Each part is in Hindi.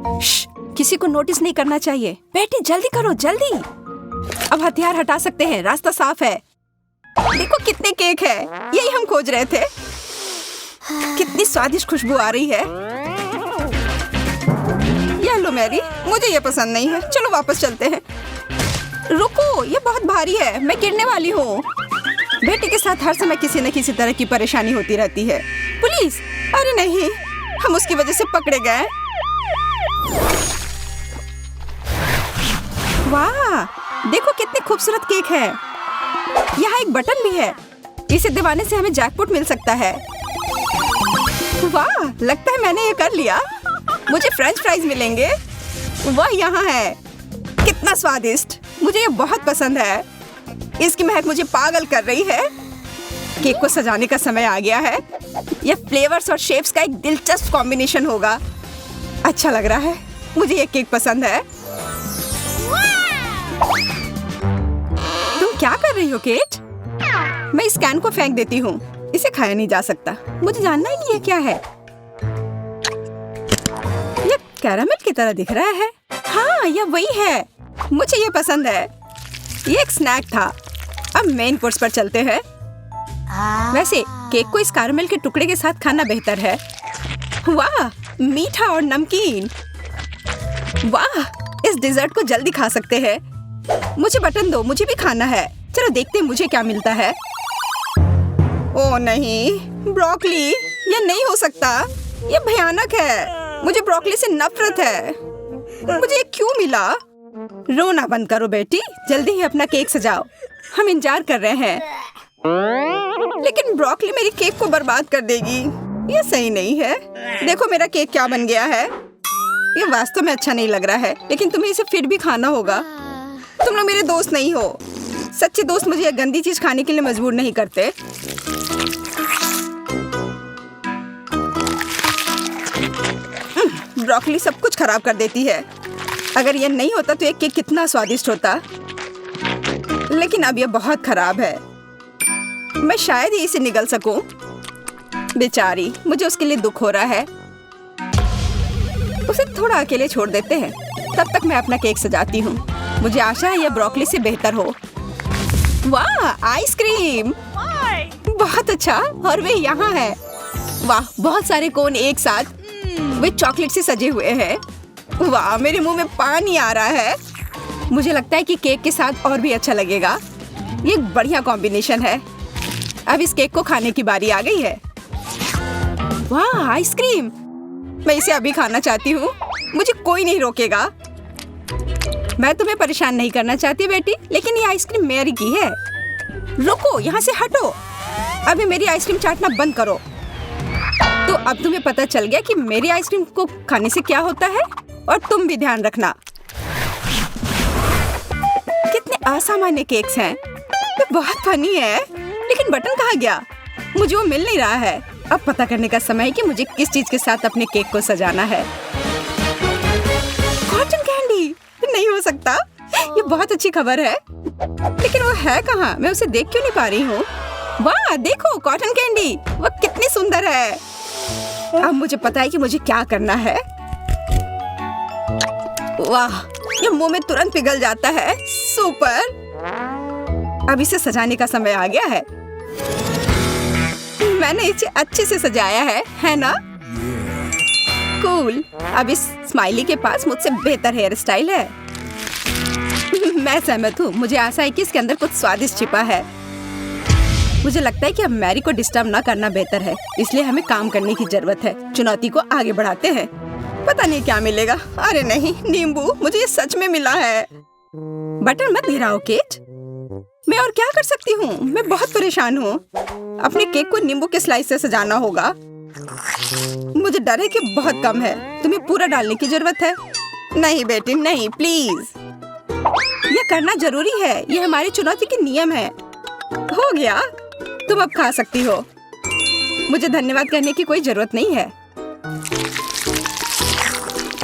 श्श, किसी को नोटिस नहीं करना चाहिए। बेटी जल्दी करो, जल्दी। अब हथियार हटा सकते हैं, रास्ता साफ है। देखो कितने केक है, यही हम खोज रहे थे। कितनी स्वादिष्ट खुशबू आ रही है। ये लो मैरी, मुझे ये पसंद नहीं है। चलो वापस चलते हैं। रुको, ये बहुत भारी है, मैं गिरने वाली हूँ। बेटी के साथ हर समय किसी न किसी तरह की परेशानी होती रहती है। पुलिस! अरे नहीं, हम उसकी वजह से पकड़े गए। वाह, देखो कितनी खूबसूरत केक है। यहाँ एक बटन भी है, इसे दबाने से हमें जैकपॉट मिल सकता है। वाह, लगता है मैंने ये कर लिया। मुझे फ्रेंच फ्राइज मिलेंगे। वाह, यहाँ है। कितना स्वादिष्ट, मुझे ये बहुत पसंद है। इसकी महक मुझे पागल कर रही है। केक को सजाने का समय आ गया है। ये फ्लेवर्स और शेप्स का एक दिलचस्प कॉम्बिनेशन होगा। अच्छा लग रहा है, मुझे ये केक पसंद है। तुम क्या कर रही हो केट? मैं इस कैन को फेंक देती हूँ, इसे खाया नहीं जा सकता। मुझे जानना है कि ये क्या है। ये कैरामेल की तरह दिख रहा है। हाँ, ये वही है, मुझे ये पसंद है। ये एक स्नैक था। अब मेन कोर्स पर चलते हैं। वैसे केक को इस कैरामेल के टुकड़े के साथ खाना बेहतर है। वाह, मीठा और नमकीन। वाह, इस डिजर्ट को जल्दी खा सकते हैं। मुझे बटन दो, मुझे भी खाना है। चलो देखते हैं मुझे क्या मिलता है। ओह नहीं, ब्रोकली, ये नहीं हो सकता। ये भयानक है। मुझे ब्रोकली से नफरत है। मुझे ये क्यों मिला? रोना बंद करो बेटी, जल्दी ही अपना केक सजाओ। हम इंतजार कर रहे हैं। लेकिन ब्रोकली मेरी केक को बर्बाद कर देगी। ये सही नहीं है। देखो मेरा केक क्या बन गया है। ये वास्तव में अच्छा नहीं लग रहा है, लेकिन तुम्हें इसे फिर भी खाना होगा। तुम लोग मेरे दोस्त नहीं हो। सच्चे दोस्त मुझे ये गंदी चीज खाने के लिए मजबूर नहीं करते। ब्रोकली सब कुछ खराब कर देती है। अगर ये नहीं होता तो ये केक कितना स्वादिष्ट होता। लेकिन अब ये बहुत खराब है। मैं शायद ही इसे निगल सकूं। बेचारी, मुझे उसके लिए दुख हो रहा है। उसे थोड़ा अकेले छोड़ देते हैं। तब तक मैं अपना केक सजाती हूँ। मुझे आशा है यह ब्रोकली से बेहतर हो। वाह, आइसक्रीम! बहुत अच्छा, और वे यहाँ है। वाह, बहुत सारे कोन एक साथ। वे चॉकलेट से सजे हुए हैं। वाह, मेरे मुंह में पानी आ रहा है। मुझे लगता है कि केक के साथ और भी अच्छा लगेगा। ये एक बढ़िया कॉम्बिनेशन है। अब इस केक को खाने की बारी आ गई है। वाह, आइसक्रीम! मैं इसे अभी खाना चाहती हूँ। मुझे कोई नहीं रोकेगा। मैं तुम्हें परेशान नहीं करना चाहती बेटी, लेकिन ये आइसक्रीम मेरी की है। रुको, यहाँ से हटो। अभी मेरी आइसक्रीम चाटना बंद करो। तो अब तुम्हें पता चल गया कि मेरी आइसक्रीम को खाने से क्या होता है। और तुम भी ध्यान रखना। कितने असामान्य केक्स हैं। ये बहुत फनी है। लेकिन बटन कहाँ गया? मुझे वो मिल नहीं रहा है। अब पता करने का समय है कि मुझे किस चीज के साथ अपने केक को सजाना है। Cotton candy! नहीं हो सकता। ये बहुत अच्छी खबर है। लेकिन वो है कहाँ? मैं उसे देख क्यों नहीं पा रही हूँ? वाह, देखो कॉटन कैंडी, वो कितनी सुंदर है। अब मुझे पता है कि मुझे क्या करना है। वाह, ये मुंह में तुरंत पिघल जाता है। सुपर! अब इसे सजाने का समय आ गया है। मैंने इसे अच्छे से सजाया है ना? कूल। अब इस स्माइली के पास मुझसे बेहतर हेयर स्टाइल है। मैं सहमत हूँ। मुझे आशा है कि इसके अंदर कुछ स्वादिष्ट छिपा है। मुझे लगता है कि अब मैरी को डिस्टर्ब ना करना बेहतर है, इसलिए हमें काम करने की जरूरत है। चुनौती को आगे बढ़ाते हैं। पता नहीं क्या मिलेगा। अरे नहीं, नींबू! मुझे ये सच में मिला है। बटन मत गिराओ केट। मैं और क्या कर सकती हूँ? मैं बहुत परेशान हूँ। अपने केक को नींबू के स्लाइस से सजाना होगा। मुझे डर है कि बहुत कम है। तुम्हें पूरा डालने की जरूरत है। नहीं बेटी, नहीं, प्लीज। यह करना जरूरी है। यह हमारी चुनौती के नियम है। हो गया, तुम अब खा सकती हो। मुझे धन्यवाद कहने की कोई जरूरत नहीं है।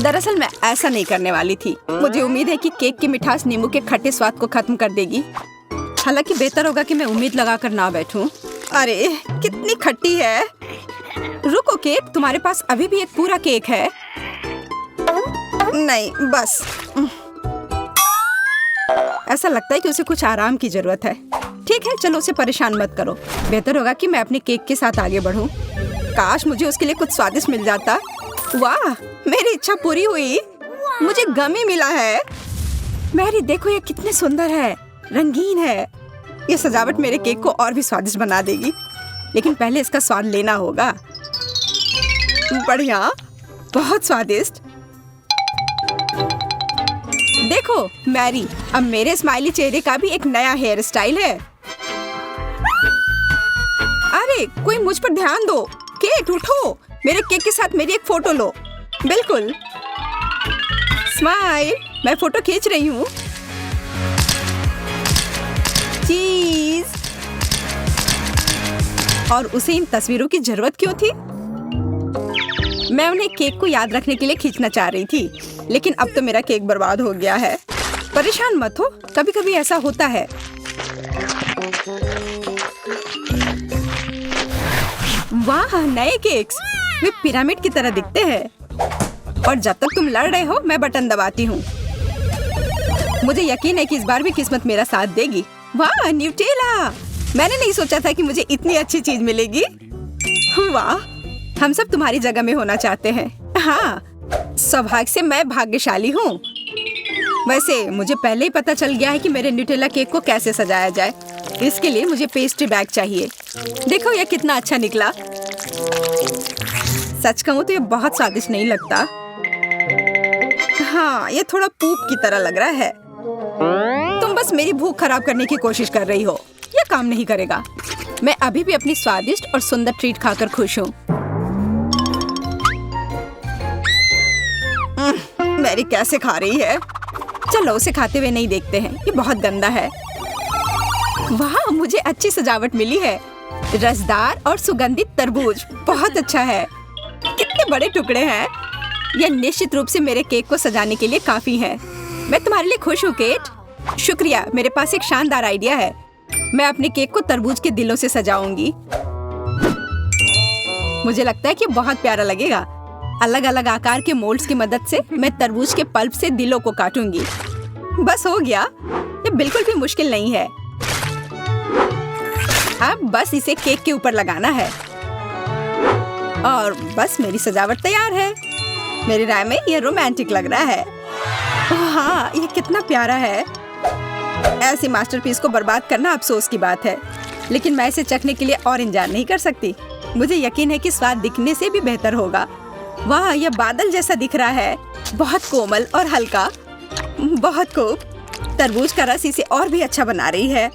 दरअसल मैं ऐसा नहीं करने वाली थी। मुझे उम्मीद है कि केक की मिठास नींबू के खट्टे स्वाद को खत्म कर देगी। हालांकि बेहतर होगा कि मैं उम्मीद लगाकर ना बैठूं। अरे कितनी खट्टी है। रुको केक, तुम्हारे पास अभी भी एक पूरा केक है। नहीं, बस ऐसा लगता है कि उसे कुछ आराम की जरूरत है। ठीक है, चलो उसे परेशान मत करो। बेहतर होगा कि मैं अपने केक के साथ आगे बढ़ूं। काश मुझे उसके लिए कुछ स्वादिष्ट मिल जाता। वाह, मेरी इच्छा पूरी हुई। मुझे गमी मिला है। मैरी देखो, ये कितने सुंदर है, रंगीन है। ये सजावट मेरे केक को और भी स्वादिष्ट बना देगी, लेकिन पहले इसका स्वाद लेना होगा। बढ़िया, बहुत स्वादिष्ट। देखो मैरी, अब मेरे स्माइली चेहरे का भी एक नया हेयर स्टाइल है। अरे कोई मुझ पर ध्यान दो। केट उठो, मेरे केक के साथ मेरी एक फोटो लो। बिल्कुल, स्माइल। मैं फोटो खींच रही हूँ। चीज। और उसे इन तस्वीरों की जरूरत क्यों थी? मैं उन्हें केक को याद रखने के लिए खींचना चाह रही थी, लेकिन अब तो मेरा केक बर्बाद हो गया है। परेशान मत हो, कभी कभी ऐसा होता है। वाह, नए केक्स। वे पिरामिड की तरह दिखते हैं। और जब तक तुम लड़ रहे हो, मैं बटन दबाती हूँ। मुझे यकीन है कि इस बार भी किस्मत मेरा साथ देगी। वाह, न्यूटेला। मैंने नहीं सोचा था कि मुझे इतनी अच्छी चीज मिलेगी। वाह, हम सब तुम्हारी जगह में होना चाहते हैं। हाँ, सौभाग्य से मैं भाग्यशाली हूँ। वैसे मुझे पहले ही पता चल गया है कि मेरे न्यूटेला केक को कैसे सजाया जाए। इसके लिए मुझे पेस्ट्री बैग चाहिए। देखो यह कितना अच्छा निकला। सच कहूँ तो ये बहुत स्वादिष्ट नहीं लगता। हाँ, ये थोड़ा पूप की तरह लग रहा है। तुम बस मेरी भूख खराब करने की कोशिश कर रही हो। यह काम नहीं करेगा। मैं अभी भी अपनी स्वादिष्ट और सुंदर ट्रीट खाकर खुश हूँ। मैरी कैसे खा रही है? चलो उसे खाते हुए नहीं देखते हैं। ये बहुत गंदा है। वाह, मुझे अच्छी सजावट मिली है। रसदार और सुगंधित तरबूज बहुत अच्छा है। कितने बड़े टुकड़े हैं। यह निश्चित रूप से मेरे केक को सजाने के लिए काफी है। मैं तुम्हारे लिए खुश हूँ केट। शुक्रिया। मेरे पास एक शानदार आइडिया है। मैं अपने केक को तरबूज के दिलों से सजाऊंगी। मुझे लगता है कि बहुत प्यारा लगेगा। अलग अलग आकार के मोल्ड्स की मदद से मैं तरबूज के पल्प से दिलों को काटूंगी। बस हो गया। ये बिल्कुल भी मुश्किल नहीं है। अब बस इसे केक के ऊपर लगाना है और बस मेरी सजावट तैयार है। मेरी राय में ये रोमांटिक लग रहा है। हाँ, ये कितना प्यारा है। ऐसी मास्टरपीस को बर्बाद करना अफसोस की बात है, लेकिन मैं इसे चखने के लिए और इंतजार नहीं कर सकती। मुझे यकीन है कि स्वाद दिखने से भी बेहतर होगा। वाह, यह बादल जैसा दिख रहा है। बहुत कोमल और हल्का। बहुत खूब। तरबूज का रस इसे और भी अच्छा बना रही है।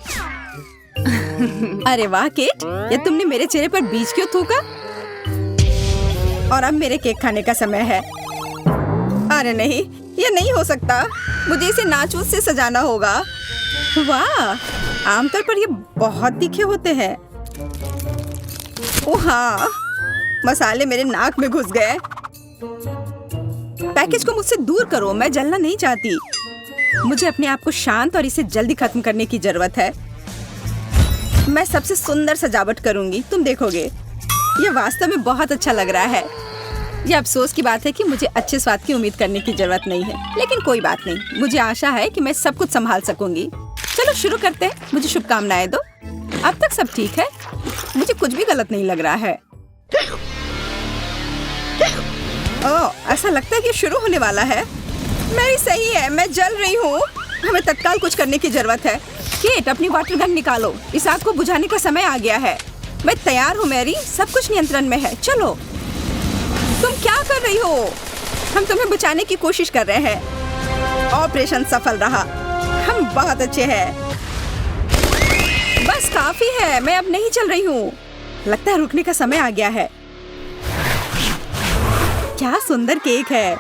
अरे वाह केट, ये तुमने मेरे चेहरे पर बीज क्यों थूका? और अब मेरे केक खाने का समय है। अरे नहीं, ये नहीं हो सकता। मुझे इसे नाचूस से सजाना होगा। वाह, आमतौर पर ये बहुत तीखे होते हैं। ओह हाँ, मसाले मेरे नाक में घुस गए। पैकेज को मुझसे दूर करो, मैं जलना नहीं चाहती। मुझे अपने आप को शांत और इसे जल्दी खत्म करने की जरूरत है। मैं सबसे सुंदर सजावट करूंगी, तुम देखोगे। यह वास्तव में बहुत अच्छा लग रहा है। यह अफसोस की बात है कि मुझे अच्छे स्वाद की उम्मीद करने की जरूरत नहीं है, लेकिन कोई बात नहीं। मुझे आशा है कि मैं सब कुछ संभाल सकूंगी। चलो शुरू करते हैं। मुझे शुभकामनाएं दो। अब तक सब ठीक है। मुझे कुछ भी गलत नहीं लग रहा है। ओह, ऐसा लगता है कि शुरू होने वाला है। मेरी सही है, मैं जल रही हूँ। हमें तत्काल कुछ करने की जरूरत है। केट, अपनी वाटर गन निकालो। इस आग को बुझाने का समय आ गया है। मैं तैयार हूँ मैरी, सब कुछ नियंत्रण में है। चलो। तुम क्या कर रही हो? हम तुम्हें बचाने की कोशिश कर रहे हैं। ऑपरेशन सफल रहा। हम बहुत अच्छे हैं। बस काफी है, मैं अब नहीं चल रही हूँ। लगता है रुकने का समय आ गया है। क्या सुंदर केक है।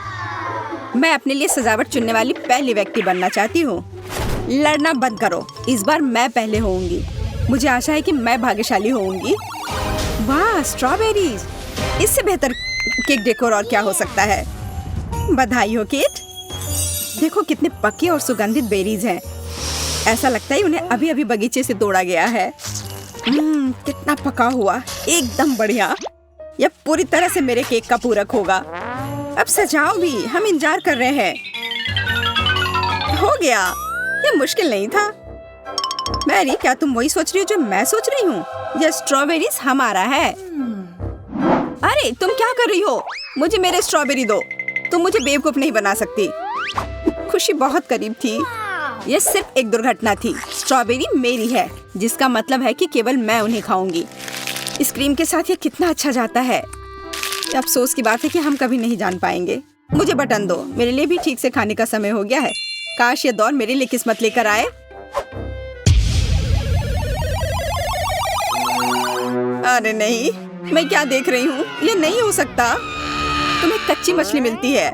मैं अपने लिए सजावट चुनने वाली पहली व्यक्ति बनना चाहती हूँ। लड़ना बंद करो। इस बार मैं पहले होऊंगी। मुझे आशा है कि मैं भाग्यशाली होऊंगी। वाह, स्ट्रॉबेरीज। इससे बेहतर केक डेकोर और क्या हो सकता है। बधाई हो केट। देखो कितने पके और सुगंधित बेरीज हैं। ऐसा लगता है उन्हें अभी अभी बगीचे से तोड़ा गया है। कितना पका हुआ, एकदम बढ़िया। यह पूरी तरह से मेरे केक का पूरक होगा। अब सजाओ भी, हम इंतजार कर रहे हैं। हो गया, ये मुश्किल नहीं था। मैरी, क्या तुम वही सोच रही हो जो मैं सोच रही हूँ? ये स्ट्रॉबेरीज हमारा है। अरे तुम क्या कर रही हो? मुझे मेरे स्ट्रॉबेरी दो। तुम मुझे बेवकूफ नहीं बना सकती। खुशी बहुत करीब थी। यह सिर्फ एक दुर्घटना थी। स्ट्रॉबेरी मेरी है, जिसका मतलब है कि केवल मैं उन्हें खाऊंगी। इस क्रीम के साथ ये कितना अच्छा जाता है। अफसोस की बात है कि हम कभी नहीं जान पाएंगे। मुझे बटन दो, मेरे लिए भी ठीक से खाने का समय हो गया है। काश ये दौर मेरे लिए किस्मत लेकर आए। अरे नहीं, मैं क्या देख रही हूँ? ये नहीं हो सकता। तुम्हें कच्ची मछली मिलती है।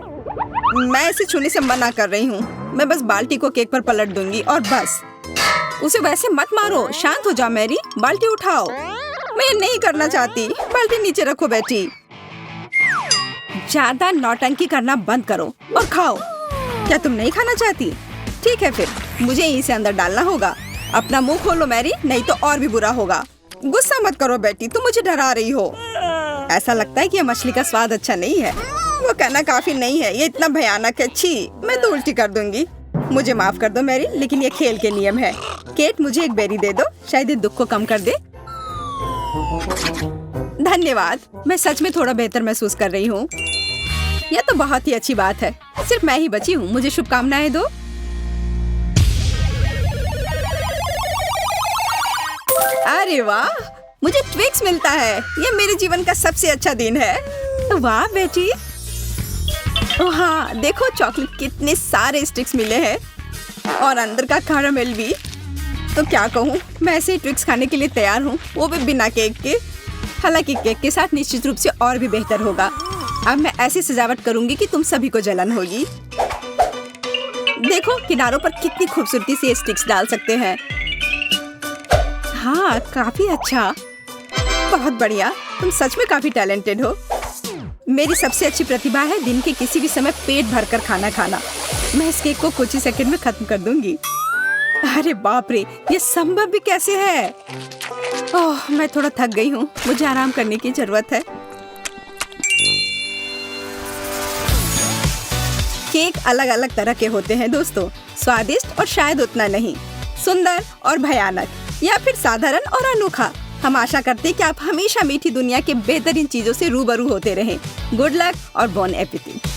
मैं इसे छूने से मना कर रही हूँ। मैं बस बाल्टी को केक पर पलट दूंगी और बस। उसे वैसे मत मारो, शांत हो जाओ मैरी। बाल्टी उठाओ। मैं ये नहीं करना चाहती। बाल्टी नीचे रखो बेटी। ज्यादा नौटंकी करना बंद करो और खाओ। क्या तुम नहीं खाना चाहती? ठीक है, फिर मुझे इसे अंदर डालना होगा। अपना मुंह खोलो मैरी, नहीं तो और भी बुरा होगा। गुस्सा मत करो बेटी, तुम मुझे डरा रही हो। ऐसा लगता है कि ये मछली का स्वाद अच्छा नहीं है। वो कहना काफी नहीं है, ये इतना भयानक है। छी, मैं तो उल्टी कर दूंगी। मुझे माफ कर दो मैरी, लेकिन ये खेल के नियम है। केट, मुझे एक बेरी दे दो, शायद ये दुख को कम कर दे। धन्यवाद, मैं सच में थोड़ा बेहतर महसूस कर रही हूँ। यह तो बहुत ही अच्छी बात है। सिर्फ मैं ही बची हूँ। मुझे शुभकामनाएं दो। अरे वाह, मुझे ट्विक्स मिलता है। ये मेरे जीवन का सबसे अच्छा दिन है। वाह बेटी। ओह हाँ, देखो चॉकलेट कितने सारे स्टिक्स मिले हैं और अंदर का कैरामेल भी। तो क्या कहूँ, मैं ऐसे ट्विक्स खाने के लिए तैयार हूँ, वो भी बिना केक के। हालांकि केक के साथ निश्चित रूप से और भी बेहतर होगा। अब मैं ऐसी सजावट करूंगी कि तुम सभी को जलन होगी। देखो किनारों पर कितनी खूबसूरती से स्टिक्स डाल सकते हैं। हाँ, काफी अच्छा, बहुत बढ़िया। तुम सच में काफी टैलेंटेड हो। मेरी सबसे अच्छी प्रतिभा है दिन के किसी भी समय पेट भरकर खाना खाना। मैं इस केक को कुछ ही सेकंड में खत्म कर दूंगी। अरे बाप रे, ये संभव भी कैसे है? ओह, मैं थोड़ा थक गई हूँ। मुझे आराम करने की जरूरत है। केक अलग अलग तरह के होते हैं दोस्तों। स्वादिष्ट और शायद उतना नहीं, सुंदर और भयानक, या फिर साधारण और अनोखा। हम आशा करते हैं कि आप हमेशा मीठी दुनिया के बेहतरीन चीजों से रूबरू होते रहें। गुड लक और बोन एपेटिट।